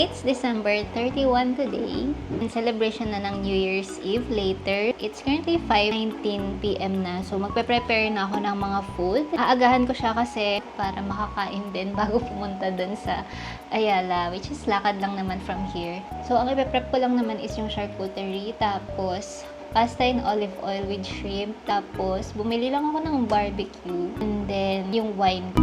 It's December 31 today. In celebration na ng New Year's Eve later. It's currently 5:19 p.m. na. So, magpe-prepare na ako ng mga food. Aagahan ko siya kasi para makakain din bago pumunta dun sa Ayala, which is lakad lang naman from here. So, ang ipe-prep ko lang naman is yung charcuterie. Tapos, pasta in olive oil with shrimp. Tapos, bumili lang ako ng barbecue. And then, yung wine.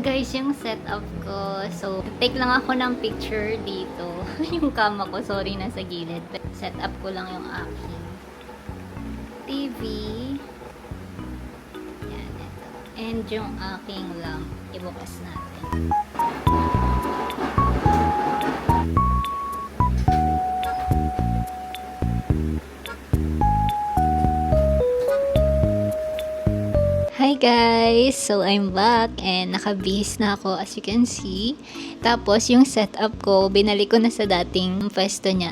Guys, yung setup ko. So, take lang ako ng picture dito. Yung kama ko, sorry, nasa gilid. Setup ko lang yung aking TV. Yan, ito. And yung aking lamp. Ibukas natin. Hi guys! So I'm back and nakabihis na ako as you can see. Tapos yung setup ko, binalik ko na sa dating pwesto niya.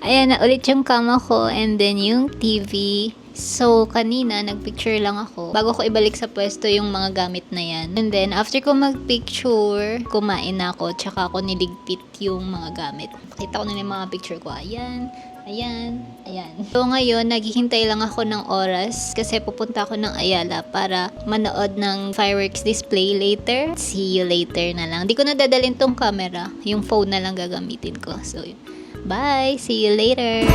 Ayan na ulit yung kama ko and then yung TV. So kanina nagpicture lang ako bago ko ibalik sa pwesto yung mga gamit na yan. And then after ko magpicture, kumain na ako tsaka ako niligpit yung mga gamit. Pakita ko na yung mga picture ko. Ayan. Ayan, ayan. So ngayon, naghihintay lang ako ng oras kasi pupunta ako ng Ayala para manood ng fireworks display later. See you later na lang. Di ko na dadalhin tong camera. Yung phone na lang gagamitin ko. So, bye! See you later!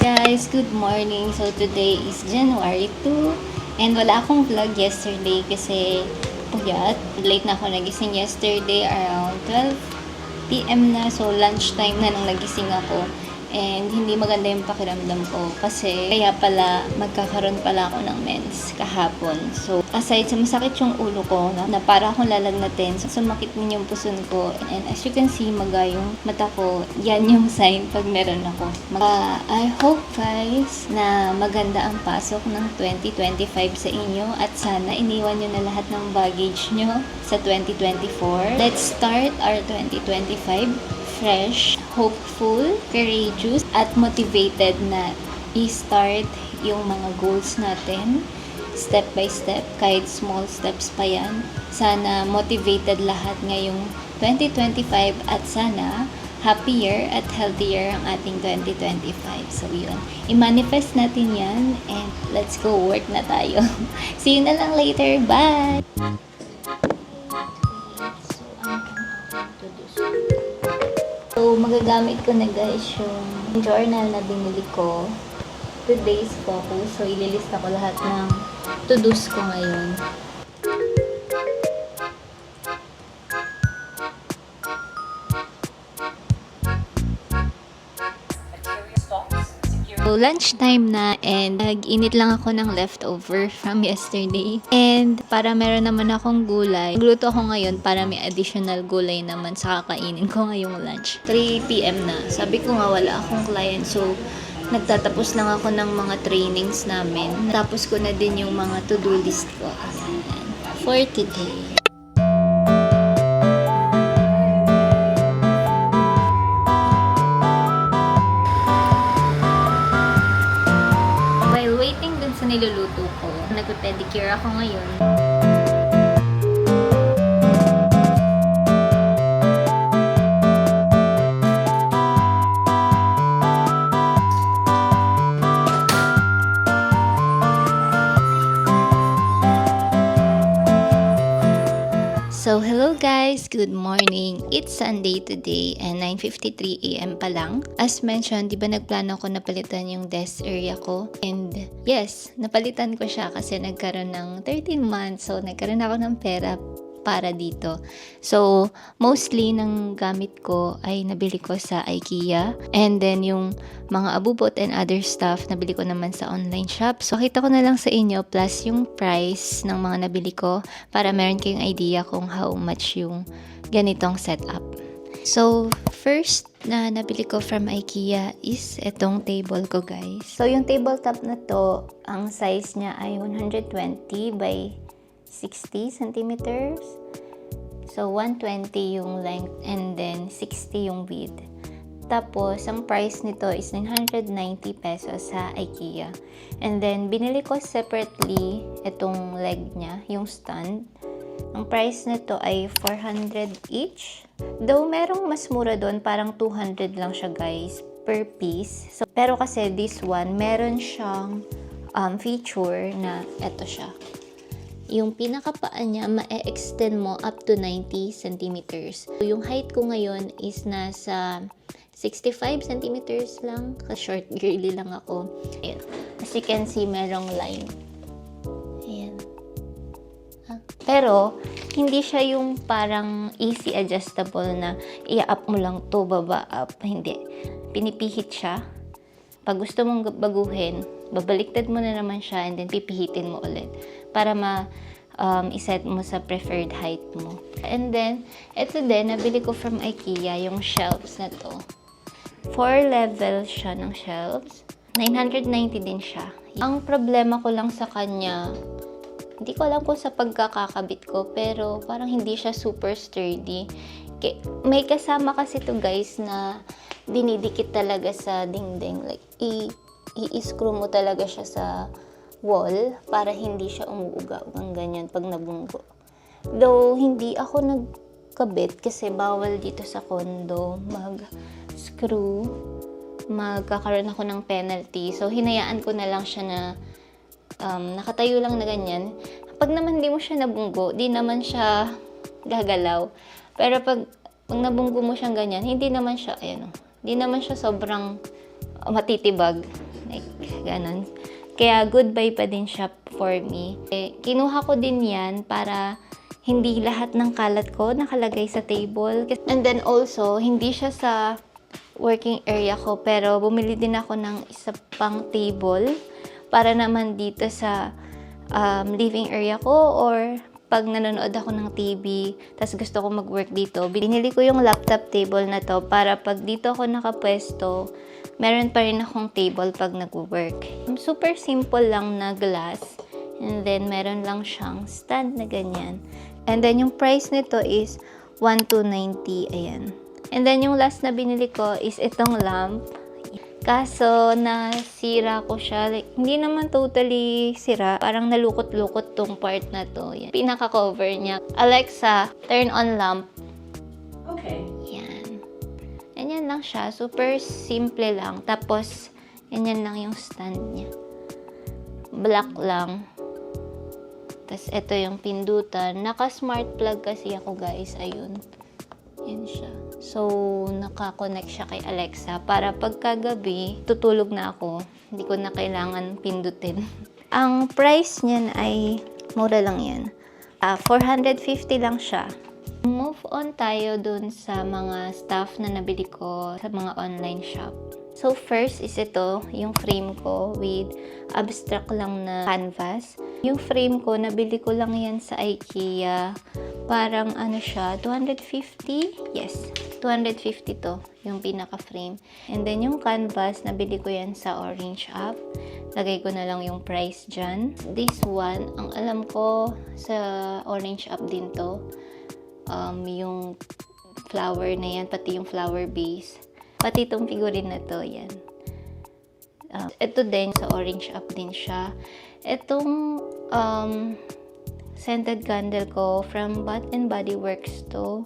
Guys, good morning. So today is January 2 and wala akong vlog yesterday kasi puyat. Late na ako nagising yesterday around 12 p.m. na. So lunchtime na nung nagising ako. And hindi maganda yung pakiramdam ko kasi kaya pala magkakaroon pala ako ng mens kahapon. So, aside sa masakit yung ulo ko na para akong lalagnatin, sumakit din yung puson ko. And as you can see, maga yung mata ko. Yan yung sign pag meron ako. I hope guys na maganda ang pasok ng 2025 sa inyo at sana iniwan nyo na lahat ng baggage nyo sa 2024. Let's start our 2025 fresh, hopeful, courageous, at motivated na i-start yung mga goals natin step by step, kahit small steps pa yan. Sana motivated lahat ngayong 2025 at sana happier at healthier ang ating 2025. So yun, i-manifest natin yan and let's go work na tayo. See you na lang later. Bye! So, magagamit ko na guys yung journal na binili ko. Today's focus. So, ililista ko lahat ng to-dos ko ngayon. So, lunchtime na and nag-init lang ako ng leftover from yesterday. And para meron naman akong gulay, gluto ako ngayon para may additional gulay naman sa kakainin ko ngayong lunch. 3 p.m. na. Sabi ko nga wala akong client so nagtatapos lang ako ng mga trainings namin. Tapos ko na din yung mga to-do list ko. Ayan. For today. Sa niluluto ko, nagpe-pedicure ako ngayon. So, hello guys! Good morning! It's Sunday today and 9:53 a.m. pa lang. As mentioned, di ba nagplano ko na palitan yung desk area ko? And yes, napalitan ko siya kasi nagkaroon ng 13 months. So, nagkaroon ako ng pera para dito. So, mostly ng gamit ko ay nabili ko sa IKEA. And then, yung mga abubot and other stuff, nabili ko naman sa online shop. So, kita ko na lang sa inyo plus yung price ng mga nabili ko para meron kayong idea kung how much yung ganitong setup. So, first na nabili ko from IKEA is itong table ko, guys. So, yung tabletop na to, ang size niya ay 120 by 60 centimeters. So, 120 yung length and then 60 yung width. Tapos, ang price nito is 990 pesos sa IKEA. And then, binili ko separately itong leg niya, yung stand. Ang price nito ay 400 each. Though, merong mas mura doon, parang 200 lang siya guys, per piece. So, pero kasi this one, meron siyang feature na eto siya. Yung pinakapaan niya, ma-extend mo up to 90 centimeters. So, yung height ko ngayon is nasa 65 centimeters lang. Ka-short girly lang ako. Ayan. As you can see, merong line. Ayan. Pero, hindi siya yung parang easy adjustable na i-up mo lang to, baba, up. Hindi. Pinipihit siya. Pag gusto mong baguhin, babaliktad mo na naman siya and then pipihitin mo ulit para iset mo sa preferred height mo. And then, ito din, nabili ko from IKEA, yung shelves na to. 4 levels siya ng shelves. 990 din siya. Ang problema ko lang sa kanya, hindi ko alam kung sa pagkakakabit ko, pero parang hindi siya super sturdy. May kasama kasi to guys na dinidikit talaga sa dingding. Like, i-screw mo talaga siya sa wall para hindi siya umuuga-ugang ganyan pag nabunggo. Though, hindi ako nagkabit kasi bawal dito sa condo mag-screw. Magkakaroon ako ng penalty. So, hinayaan ko na lang siya na nakatayo lang na ganyan. Pag naman di mo siya nabunggo, di naman siya gagalaw. Pero pag nabunggo mo siyang ganyan, hindi naman siya, hindi naman siya sobrang matitibag. Like, ganon. Kaya, goodbye pa din siya for me. Kinuha ko din yan para hindi lahat ng kalat ko nakalagay sa table. And then also, hindi siya sa working area ko. Pero bumili din ako ng isa pang table para naman dito sa living area ko, or pag nanonood ako ng TV, tas gusto ko mag-work dito, binili ko yung laptop table na to para pag dito ako nakapwesto, meron pa rin akong table pag nag-work. Super simple lang na glass, and then meron lang siyang stand na ganyan. And then yung price nito is 1,290, ayan. And then yung last na binili ko is itong lamp. Kaso, nasira ko siya. Like, hindi naman totally sira. Parang nalukot-lukot tong part na to. Yan. Pinaka-cover niya. Alexa, turn on lamp. Okay. Yan. Ganyan lang siya. Super simple lang. Tapos, ganyan lang yung stand niya. Black lang. Tapos, ito yung pindutan. Naka-smart plug kasi ako, guys. Ayun. Yan siya. So, nakakonect siya kay Alexa para pagkagabi, tutulog na ako. Hindi ko na kailangan pindutin. Ang price niyan ay, mura lang yan. 450 lang siya. Move on tayo dun sa mga stuff na nabili ko sa mga online shop. So, first is ito, yung frame ko with abstract lang na canvas. Yung frame ko, nabili ko lang yan sa IKEA. Parang ano siya, 250? Yes, 250 to, yung pinaka-frame. And then yung canvas, nabili ko yan sa Orange app. Lagay ko na lang yung price dyan. This one, ang alam ko sa Orange app din to. Yung flower na yan, pati yung flower base. Pati itong figurine na to, yan. Ito din, sa Orange app din siya. Itong scented candle ko from Bath and Body Works to.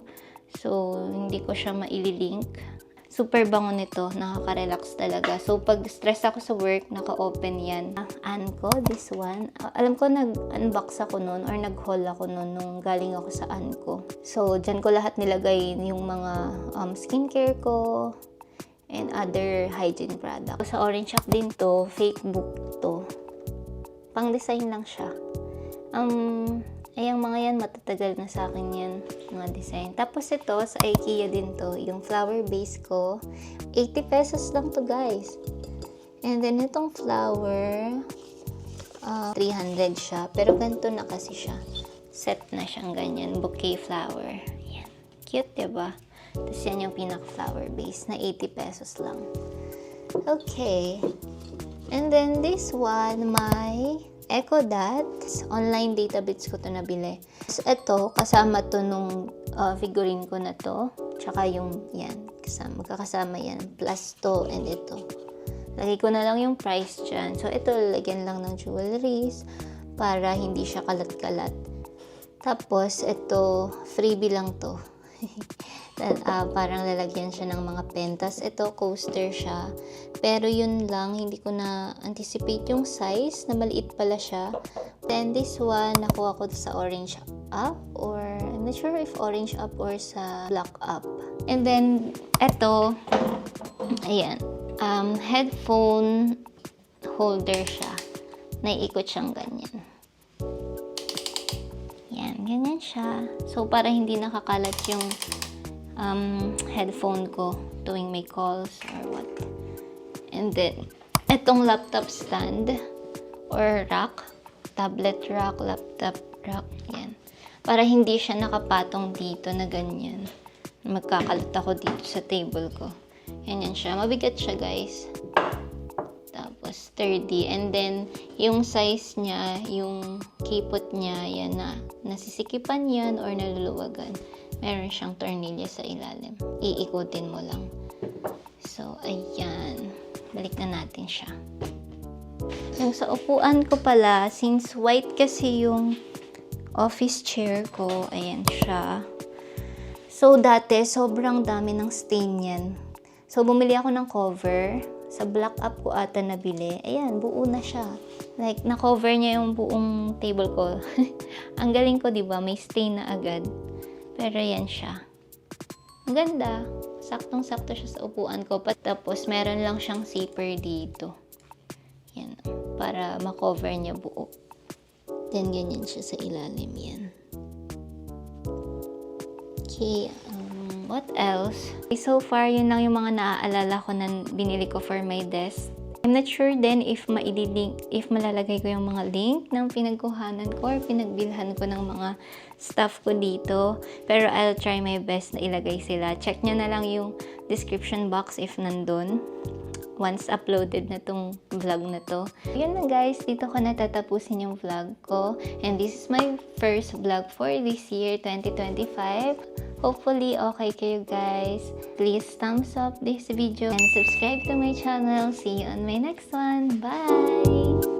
So, hindi ko siya maililink. Super bango nito. Nakaka-relax talaga. So, pag stress ako sa work, naka-open yan. Anko, this one. Alam ko, nag-unbox ako nun or nag-haul ako nun nung galing ako sa Anko. So, dyan ko lahat nilagay yung mga skincare ko and other hygiene products. Sa Orange app din to, fake book to. Pang-design lang siya. Ayang mga yan, matatagal na sa akin yan, mga design. Tapos ito, sa IKEA din to, yung flower base ko, 80 pesos lang to, guys. And then, itong flower, 300 siya. Pero ganito na kasi siya. Set na siyang ganyan, bouquet flower. Yan. Cute, diba? Tapos yan yung pinaka-flower base na 80 pesos lang. Okay. And then this one, my Echo Dot. Online databits ko to nabili. So, ito, kasama to nung figurine ko na to. Tsaka yung, yan, magkakasama yan. Plus to and ito. Lagay ko na lang yung price dyan. So, ito, lagyan lang ng jewelries para hindi siya kalat-kalat. Tapos, ito, freebie lang to. Parang lalagyan siya ng mga pentas. Ito, coaster siya. Pero yun lang, hindi ko na anticipate yung size, na maliit pala siya. Then this one, nakuha ko sa Orange app, or I'm not sure if Orange app or sa Black app. And then, ito, ayan, headphone holder siya. Naiikot siyang ganyan. Yan, ganyan siya. So, para hindi nakakalat yung headphone ko tuwing may calls or what. And then, etong laptop stand or rack, tablet rack, laptop rack, yan. Para hindi siya nakapatong dito na ganyan. Magkakalat ako dito sa table ko. Ganyan siya. Mabigat siya, guys. Tapos, sturdy. And then, yung size niya, yung kipot niya, yan na. Nasisikipan yan or naluluwagan. Meron siyang tornilyo sa ilalim. Iikutin mo lang. So, ayan. Balik na natin siya. Yung sa upuan ko pala, since white kasi yung office chair ko, ayan siya. So, dati, sobrang dami ng stain yan. So, bumili ako ng cover. Sa Black app ko ata nabili. Ayan, buo na siya. Like, na-cover niya yung buong table ko. Ang galing ko, diba? May stain na agad. Pero yan siya. Ang ganda. Saktong-sakto siya sa upuan ko. Tapos, meron lang siyang zipper dito. Yan. Para ma-cover niya buo. Then, ganyan siya sa ilalim yan. Okay. What else? So far, yun lang yung mga naaalala ko na binili ko for my desk. I'm not sure then if malalagay ko yung mga link ng pinagkuhanan ko or pinagbilhan ko ng mga stuff ko dito. Pero I'll try my best na ilagay sila. Check nyo na lang yung description box if nandun. Once uploaded na tong vlog na to. Yun na guys, dito ko natatapusin yung vlog ko. And this is my first vlog for this year, 2025. Hopefully, okay kayo guys. Please thumbs up this video and subscribe to my channel. See you on my next one. Bye!